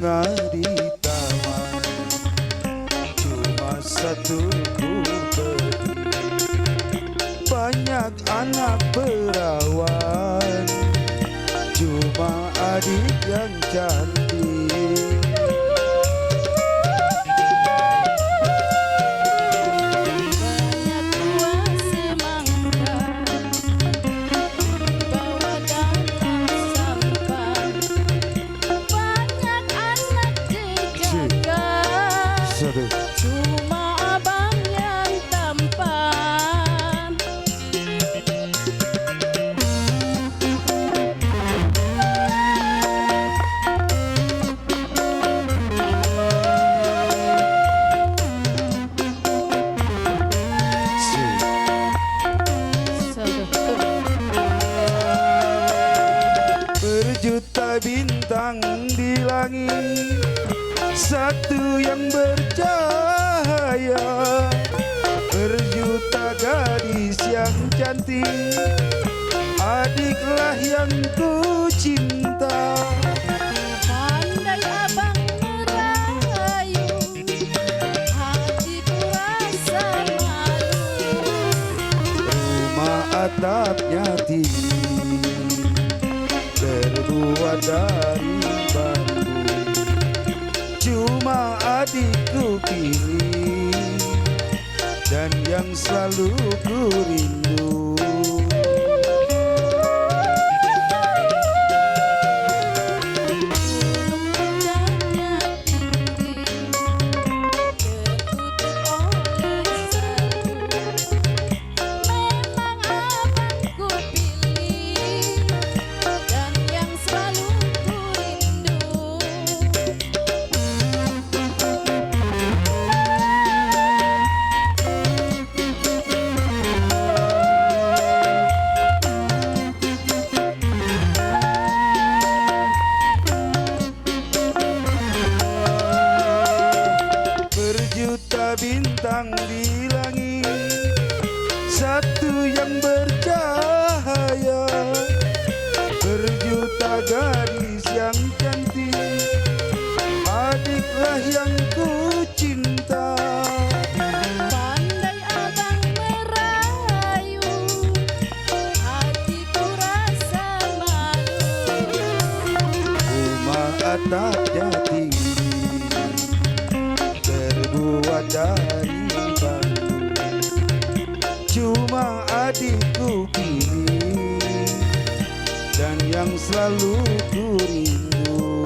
bunga di taman, cuma satu ku beri. Banyak anak perawan, cuma adik yang cantik. Cuma abang yang tampan. Berjuta bintang di langit, satu yang bercahaya. Berjuta gadis yang cantik, adiklah yang ku cinta. Pandai abang merayu, hatiku rasa malu. Rumah atapnya tinggi, terbuat dari bambu. Cuma adikku pilih, dan yang selalu ku rindu. Puncaknya tinggi, tertutup oleh seru. Memang abangku pilih, dan yang selalu ku rindu. Berjuta bintang di langit, satu yang bercahaya. Berjuta gadis yang cantik, adiklah yang ku cinta. Pandai abang merayu, hatiku rasa malu. Rumah atapnya tinggi, terbuat dari bambu. Cuma adikku pilih, dan yang selalu ku rindu.